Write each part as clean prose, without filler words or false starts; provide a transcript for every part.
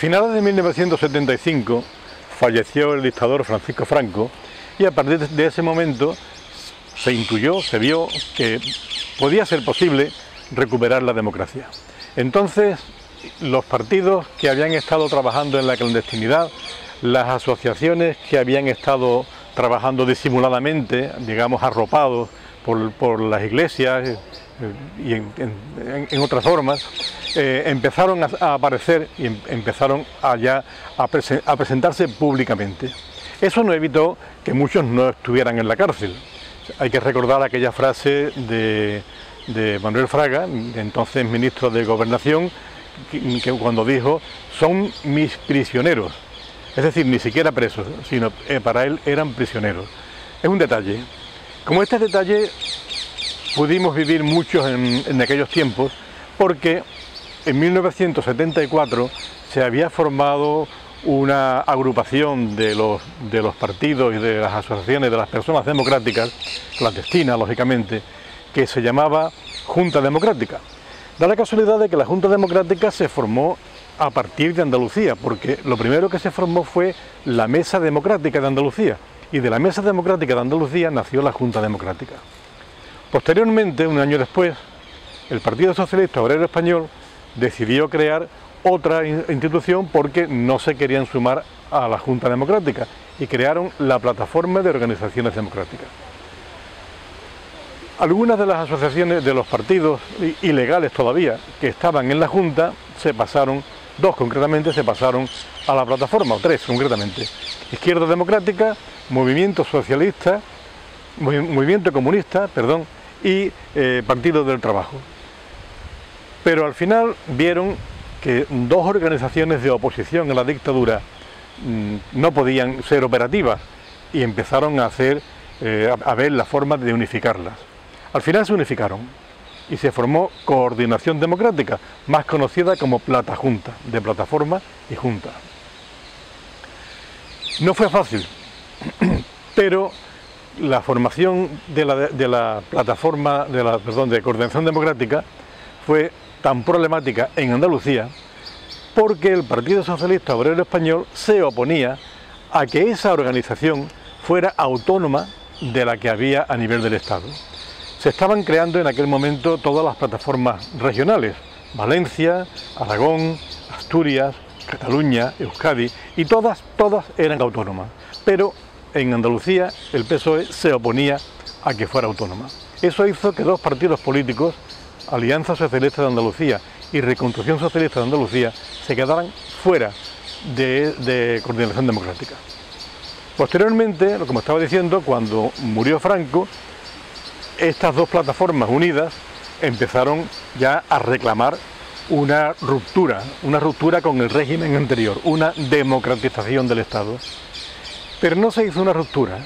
finales de 1975 falleció el dictador Francisco Franco y a partir de ese momento se intuyó, se vio que podía ser posible recuperar la democracia. Entonces, los partidos que habían estado trabajando en la clandestinidad, las asociaciones que habían estado trabajando disimuladamente, digamos arropados por las iglesias y en otras formas, empezaron a aparecer y empezaron a presentarse públicamente. Eso no evitó que muchos no estuvieran en la cárcel. Hay que recordar aquella frase de Manuel Fraga, entonces ministro de Gobernación, que cuando dijo: son mis prisioneros. Es decir, ni siquiera presos, sino para él eran prisioneros. Es un detalle. Como este detalle pudimos vivir muchos en aquellos tiempos, porque en 1974 se había formado una agrupación de los partidos y de las asociaciones de las personas democráticas, clandestinas lógicamente, que se llamaba Junta Democrática. Da la casualidad de que la Junta Democrática se formó a partir de Andalucía, porque lo primero que se formó fue la Mesa Democrática de Andalucía, y de la Mesa Democrática de Andalucía nació la Junta Democrática. Posteriormente, un año después, el Partido Socialista Obrero Español decidió crear otra institución porque no se querían sumar a la Junta Democrática y crearon la Plataforma de Organizaciones Democráticas. Algunas de las asociaciones de los partidos ilegales todavía que estaban en la Junta se pasaron, dos concretamente, se pasaron a la plataforma, o tres concretamente: Izquierda Democrática, Movimiento Socialista, Movimiento Comunista, perdón, y Partido del Trabajo. Pero al final vieron que dos organizaciones de oposición a la dictadura no podían ser operativas y empezaron a ver la forma de unificarlas. Al final se unificaron y se formó Coordinación Democrática, más conocida como Plata-Junta, de plataforma y junta. No fue fácil, pero la formación de la plataforma, de Coordinación Democrática fue tan problemática en Andalucía porque el Partido Socialista Obrero Español se oponía a que esa organización fuera autónoma de la que había a nivel del Estado. Se estaban creando en aquel momento todas las plataformas regionales: Valencia, Aragón, Asturias, Cataluña, Euskadi, y todas eran autónomas. Pero en Andalucía el PSOE se oponía a que fuera autónoma. Eso hizo que dos partidos políticos, Alianza Socialista de Andalucía y Reconstrucción Socialista de Andalucía, se quedaran fuera de Coordinación Democrática. Posteriormente, como estaba diciendo, cuando murió Franco, estas dos plataformas unidas empezaron ya a reclamar una ruptura con el régimen anterior, una democratización del Estado. Pero no se hizo una ruptura,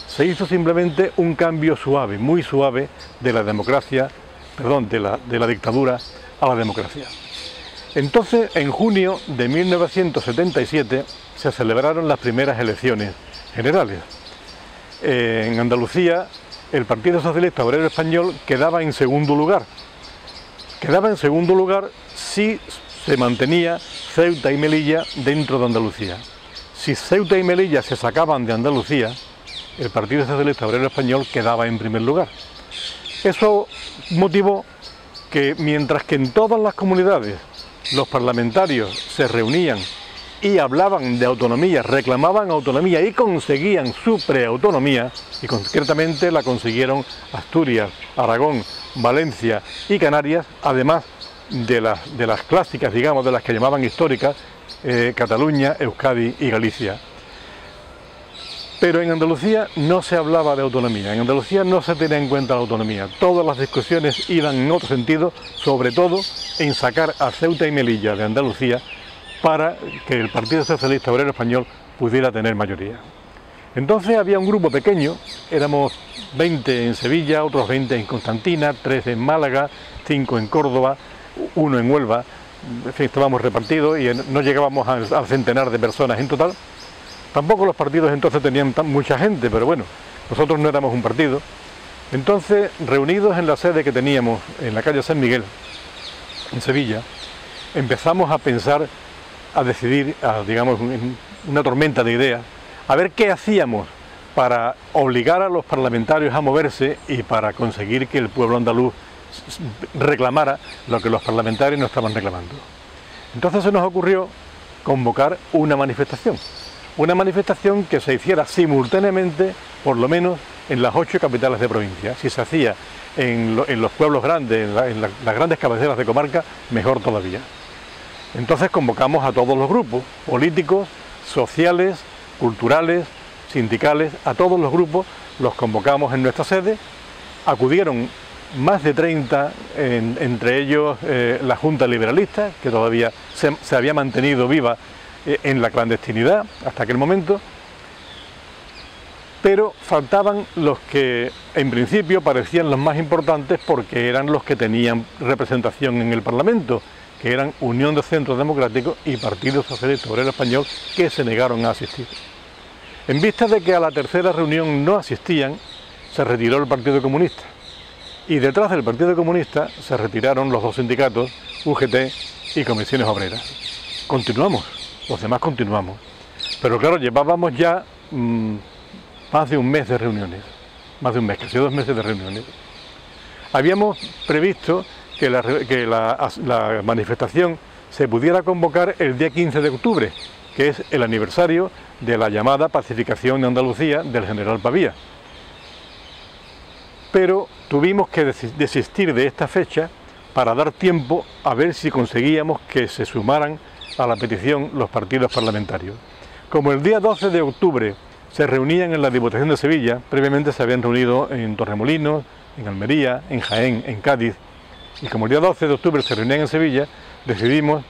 se hizo simplemente un cambio suave, muy suave, de la democracia, de la dictadura a la democracia. Entonces, en junio de 1977 se celebraron las primeras elecciones generales. En Andalucía, el Partido Socialista Obrero Español quedaba en segundo lugar. Quedaba en segundo lugar si se mantenía Ceuta y Melilla dentro de Andalucía. Si Ceuta y Melilla se sacaban de Andalucía, el Partido Socialista Obrero Español quedaba en primer lugar. Eso motivó que, mientras que en todas las comunidades los parlamentarios se reunían y hablaban de autonomía, reclamaban autonomía y conseguían su preautonomía, y concretamente la consiguieron Asturias, Aragón, Valencia y Canarias, además de las clásicas, digamos, de las que llamaban históricas, Cataluña, Euskadi y Galicia. Pero en Andalucía no se hablaba de autonomía, en Andalucía no se tenía en cuenta la autonomía. Todas las discusiones iban en otro sentido, sobre todo en sacar a Ceuta y Melilla de Andalucía para que el Partido Socialista Obrero Español pudiera tener mayoría. Entonces había un grupo pequeño, éramos 20 en Sevilla, otros 20 en Constantina, 3 en Málaga, 5 en Córdoba, 1 en Huelva. En fin, estábamos repartidos y no llegábamos al centenar de personas en total. Tampoco los partidos entonces tenían mucha gente, pero bueno, nosotros no éramos un partido. Entonces, reunidos en la sede que teníamos en la calle San Miguel, en Sevilla, empezamos a pensar a decidir, digamos, una tormenta de ideas, a ver qué hacíamos para obligar a los parlamentarios a moverse y para conseguir que el pueblo andaluz reclamara lo que los parlamentarios no estaban reclamando. Entonces se nos ocurrió convocar una manifestación que se hiciera simultáneamente, por lo menos en las 8 capitales de provincia. Si se hacía en los pueblos grandes, en las grandes cabeceras de comarca, mejor todavía. Entonces convocamos a todos los grupos políticos, sociales, culturales, sindicales, a todos los grupos los convocamos en nuestra sede. Acudieron más de 30, entre ellos la Junta Liberalista, que todavía se había mantenido viva en la clandestinidad hasta aquel momento, pero faltaban los que en principio parecían los más importantes porque eran los que tenían representación en el Parlamento, que eran Unión de Centro Democrático y Partido Socialista Obrero Español, que se negaron a asistir. En vista de que a la tercera reunión no asistían, se retiró el Partido Comunista. Y detrás del Partido Comunista se retiraron los 2 sindicatos, UGT y Comisiones Obreras. Continuamos, los demás continuamos. Pero claro, llevábamos ya más de un mes de reuniones, más de un mes, casi 2 meses de reuniones. Habíamos previsto que la manifestación se pudiera convocar el día 15 de octubre, que es el aniversario de la llamada pacificación de Andalucía del general Pavía. Pero tuvimos que desistir de esta fecha para dar tiempo a ver si conseguíamos que se sumaran a la petición los partidos parlamentarios. Como el día 12 de octubre se reunían en la Diputación de Sevilla, previamente se habían reunido en Torremolinos, en Almería, en Jaén, en Cádiz, y como el día 12 de octubre se reunían en Sevilla, decidimos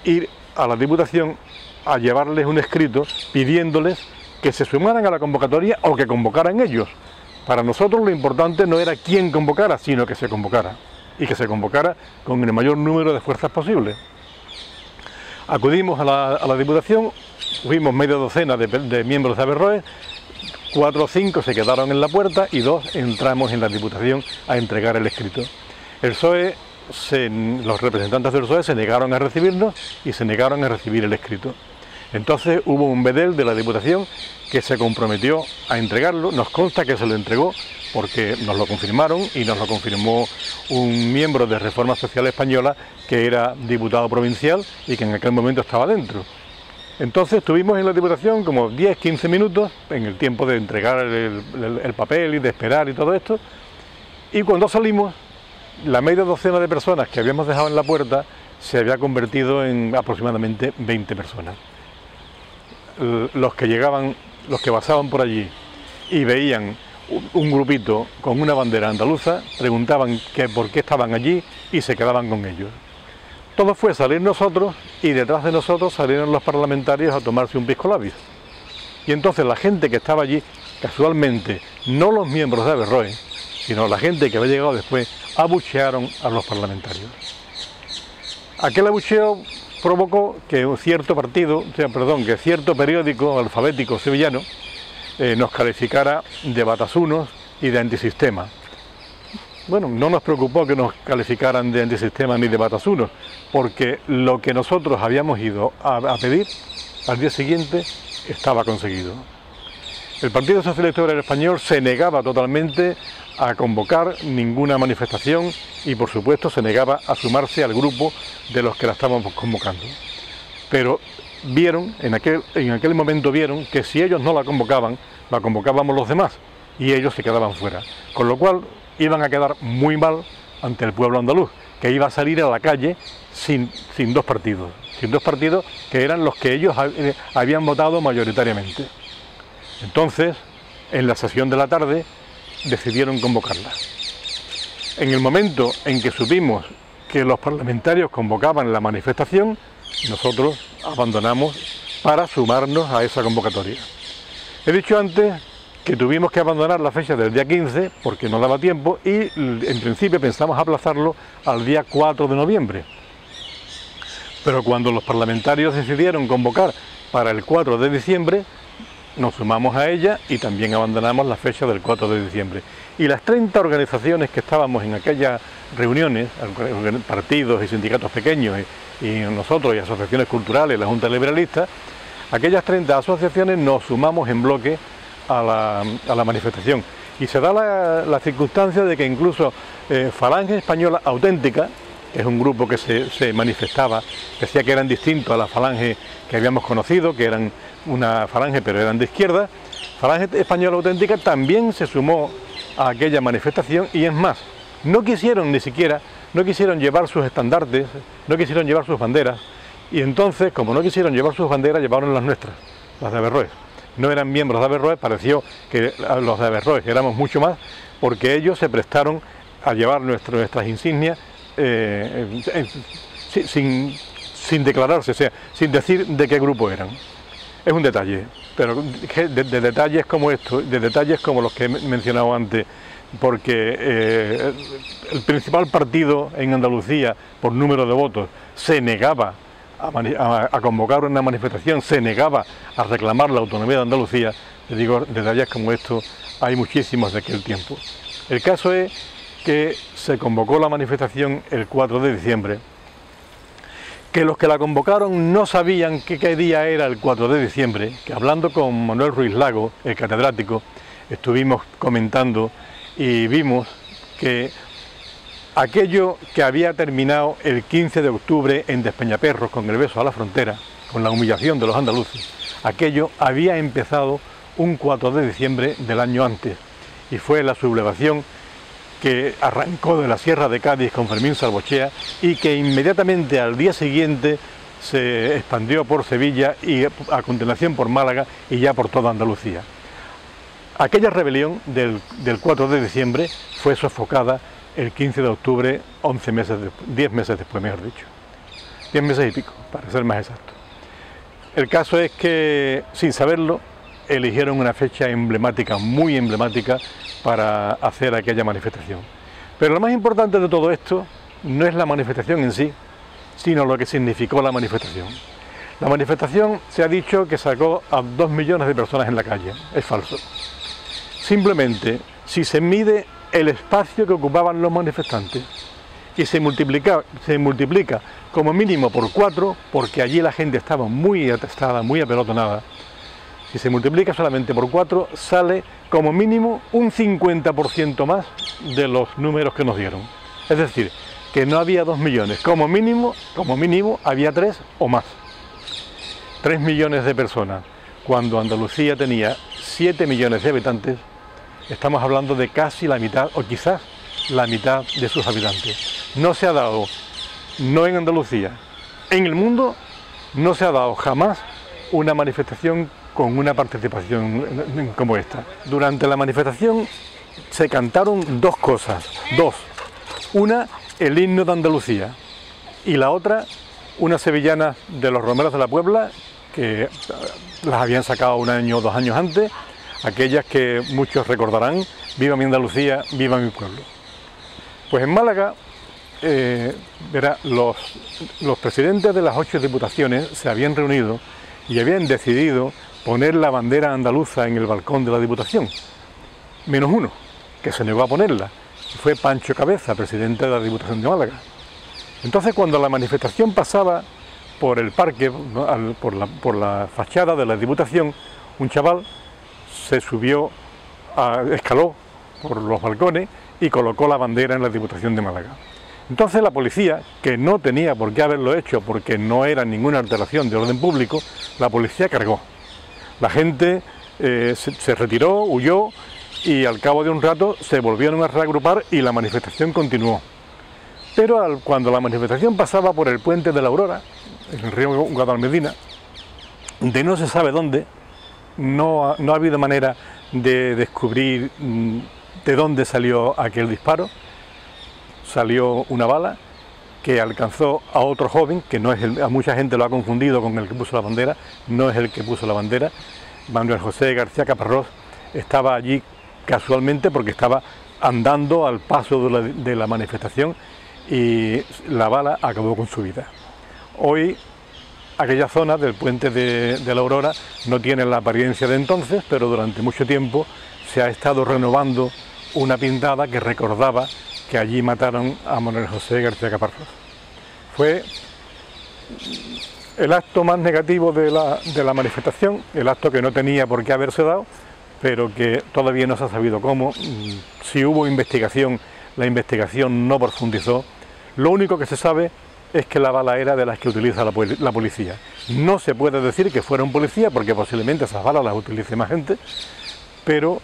ir a la Diputación a llevarles un escrito pidiéndoles que se sumaran a la convocatoria o que convocaran ellos. Para nosotros lo importante no era quién convocara, sino que se convocara, y que se convocara con el mayor número de fuerzas posible. Acudimos a la Diputación, fuimos media docena de miembros de Averroes, 4 o 5 se quedaron en la puerta y 2 entramos en la Diputación a entregar el escrito. El PSOE, los representantes del PSOE se negaron a recibirnos y se negaron a recibir el escrito. Entonces hubo un bedel de la Diputación que se comprometió a entregarlo. Nos consta que se lo entregó porque nos lo confirmaron y nos lo confirmó un miembro de Reforma Social Española que era diputado provincial y que en aquel momento estaba dentro. Entonces estuvimos en la Diputación como 10-15 minutos en el tiempo de entregar el papel y de esperar y todo esto, y cuando salimos la media docena de personas que habíamos dejado en la puerta se había convertido en aproximadamente 20 personas. Los que llegaban, los que pasaban por allí y veían un grupito con una bandera andaluza, preguntaban por qué estaban allí y se quedaban con ellos. Todo fue salir nosotros y detrás de nosotros salieron los parlamentarios a tomarse un pisco labios. Y entonces la gente que estaba allí, casualmente, no los miembros de Averroes, sino la gente que había llegado después, abuchearon a los parlamentarios. Aquel abucheo provocó que cierto periódico alfabético sevillano nos calificara de batasunos y de antisistema. Bueno, no nos preocupó que nos calificaran de antisistema ni de batasunos, porque lo que nosotros habíamos ido a pedir al día siguiente estaba conseguido. El Partido Socialista Obrero Español se negaba totalmente a convocar ninguna manifestación y por supuesto se negaba a sumarse al grupo de los que la estábamos convocando. Pero vieron, en aquel momento vieron que si ellos no la convocábamos los demás y ellos se quedaban fuera. Con lo cual iban a quedar muy mal ante el pueblo andaluz, que iba a salir a la calle sin dos partidos que eran los que ellos habían votado mayoritariamente. Entonces, en la sesión de la tarde, decidieron convocarla. En el momento en que supimos que los parlamentarios convocaban la manifestación, nosotros abandonamos para sumarnos a esa convocatoria. He dicho antes que tuvimos que abandonar la fecha del día 15 porque no daba tiempo y en principio pensamos aplazarlo al día 4 de noviembre. Pero cuando los parlamentarios decidieron convocar para el 4 de diciembre, nos sumamos a ella y también abandonamos la fecha del 4 de diciembre. Y las 30 organizaciones que estábamos en aquellas reuniones, partidos y sindicatos pequeños, y nosotros y asociaciones culturales, la Junta Liberalista, aquellas 30 asociaciones nos sumamos en bloque a la manifestación. Y se da la circunstancia de que incluso Falange Española Auténtica, que es un grupo que se manifestaba, decía que eran distintos a la Falange que habíamos conocido, que eran una falange pero eran de izquierda, Falange Española Auténtica también se sumó a aquella manifestación y es más, no quisieron llevar sus estandartes, no quisieron llevar sus banderas y entonces, como no quisieron llevar sus banderas, llevaron las nuestras, las de Averroes. No eran miembros de Averroes, pareció que los de Averroes éramos mucho más porque ellos se prestaron a llevar nuestras insignias sin declararse, o sea, sin decir de qué grupo eran. Es un detalle, pero de detalles como esto, de detalles como los que he mencionado antes, porque el principal partido en Andalucía, por número de votos, se negaba a convocar una manifestación, se negaba a reclamar la autonomía de Andalucía. Les digo, detalles como estos hay muchísimos de aquel tiempo. El caso es que se convocó la manifestación el 4 de diciembre, que los que la convocaron no sabían qué día era el 4 de diciembre, que hablando con Manuel Ruiz Lago, el catedrático, estuvimos comentando y vimos que aquello que había terminado el 15 de octubre en Despeñaperros con el beso a la frontera, con la humillación de los andaluces, aquello había empezado un 4 de diciembre del año antes y fue la sublevación que arrancó de la Sierra de Cádiz con Fermín Salvochea y que inmediatamente al día siguiente se expandió por Sevilla y a continuación por Málaga y ya por toda Andalucía. Aquella rebelión del 4 de diciembre fue sofocada el 15 de octubre, 10 meses después, mejor dicho. 10 meses y pico, para ser más exacto. El caso es que, sin saberlo, eligieron una fecha emblemática, muy emblemática, para hacer aquella manifestación. Pero lo más importante de todo esto no es la manifestación en sí, sino lo que significó la manifestación. La manifestación se ha dicho que sacó a 2 millones de personas en la calle. Es falso. Simplemente, si se mide el espacio que ocupaban los manifestantes y se multiplica como mínimo por 4, porque allí la gente estaba muy atestada, muy apelotonada, si se multiplica solamente por 4, sale como mínimo un 50% más de los números que nos dieron. Es decir, que no había 2 millones, como mínimo había 3 o más. 3 millones de personas. Cuando Andalucía tenía 7 millones de habitantes, estamos hablando de casi la mitad, o quizás la mitad de sus habitantes. No se ha dado, no en Andalucía, en el mundo, no se ha dado jamás una manifestación con una participación como esta. Durante la manifestación se cantaron 2 cosas, 2. Una, el himno de Andalucía, y la otra, unas sevillanas de los Romeros de la Puebla, que las habían sacado 1 año o 2 años antes, aquellas que muchos recordarán: viva mi Andalucía, viva mi pueblo. Pues en Málaga, los presidentes de las 8 diputaciones se habían reunido y habían decidido poner la bandera andaluza en el balcón de la Diputación, menos uno, que se negó a ponerla, fue Pancho Cabeza, presidente de la Diputación de Málaga. Entonces, cuando la manifestación pasaba por el parque, por la fachada de la Diputación, un chaval se escaló por los balcones y colocó la bandera en la Diputación de Málaga. Entonces la policía, que no tenía por qué haberlo hecho porque no era ninguna alteración de orden público, la policía cargó. La gente se retiró, huyó y al cabo de un rato se volvieron a reagrupar y la manifestación continuó. Pero cuando la manifestación pasaba por el puente de la Aurora, en el río Guadalmedina, de no se sabe dónde, no ha habido manera de descubrir de dónde salió aquel disparo. Salió una bala que alcanzó a otro joven, que no es a mucha gente lo ha confundido con el que puso la bandera, no es el que puso la bandera. Manuel José García Caparrós estaba allí casualmente porque estaba andando al paso de la manifestación y la bala acabó con su vida. Hoy aquella zona del puente de la Aurora no tiene la apariencia de entonces, pero durante mucho tiempo se ha estado renovando una pintada que recordaba que allí mataron a Manuel José García Caparrós. Fue el acto más negativo de la manifestación, el acto que no tenía por qué haberse dado, pero que todavía no se ha sabido cómo. Si hubo investigación, la investigación no profundizó. Lo único que se sabe es que la bala era de las que utiliza la policía. No se puede decir que fuera un policía, porque posiblemente esas balas las utilice más gente, pero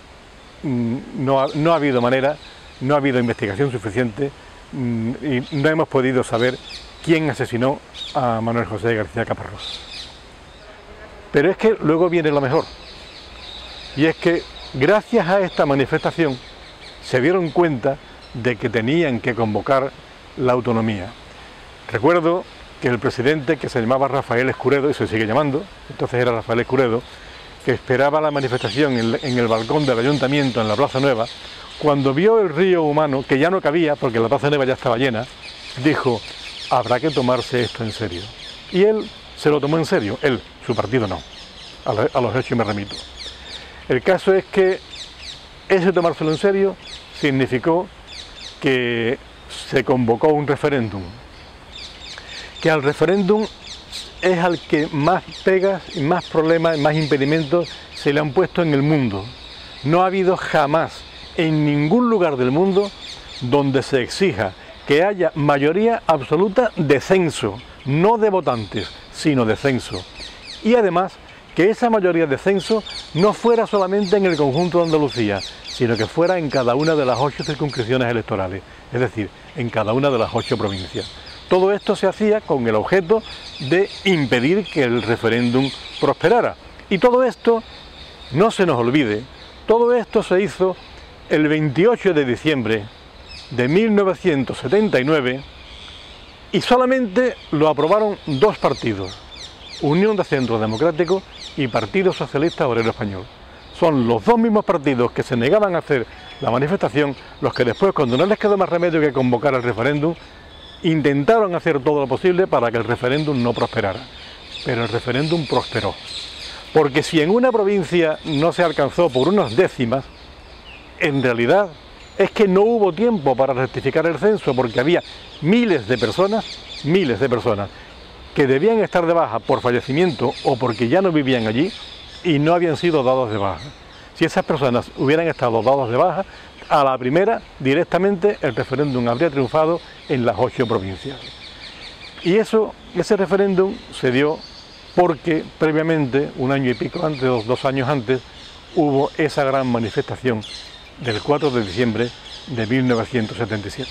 no ha habido manera, no ha habido investigación suficiente y no hemos podido saber quién asesinó a Manuel José García Caparrós. Pero es que luego viene lo mejor, y es que gracias a esta manifestación se dieron cuenta de que tenían que convocar la autonomía. Recuerdo que el presidente, que se llamaba Rafael Escuredo, y se sigue llamando, entonces era Rafael Escuredo, que esperaba la manifestación en el balcón del ayuntamiento en la Plaza Nueva, cuando vio el río humano, que ya no cabía porque la Plaza Nueva ya estaba llena, dijo: habrá que tomarse esto en serio. Y él se lo tomó en serio, él, su partido no. A los hechos me remito. El caso es que ese tomárselo en serio significó que se convocó un referéndum, que al referéndum es al que más pegas y más problemas, más impedimentos se le han puesto en el mundo. No ha habido jamás en ningún lugar del mundo donde se exija que haya mayoría absoluta de censo, no de votantes, sino de censo. Y además que esa mayoría de censo no fuera solamente en el conjunto de Andalucía, sino que fuera en cada una de las 8 circunscripciones electorales, es decir, en cada una de las 8 provincias. Todo esto se hacía con el objeto de impedir que el referéndum prosperara. Y todo esto, no se nos olvide, todo esto se hizo el 28 de diciembre de 1979 y solamente lo aprobaron 2 partidos, Unión de Centro Democrático y Partido Socialista Obrero Español. Son los 2 mismos partidos que se negaban a hacer la manifestación los que después, cuando no les quedó más remedio que convocar el referéndum, intentaron hacer todo lo posible para que el referéndum no prosperara. Pero el referéndum prosperó. Porque si en una provincia no se alcanzó por unas décimas, en realidad es que no hubo tiempo para rectificar el censo, porque había miles de personas que debían estar de baja por fallecimiento o porque ya no vivían allí y no habían sido dados de baja. Si esas personas hubieran estado dadas de baja, a la primera, directamente, el referéndum habría triunfado en las 8 provincias. Y ese referéndum se dio porque previamente, un año y pico antes, 2 años antes, hubo esa gran manifestación del 4 de diciembre de 1977.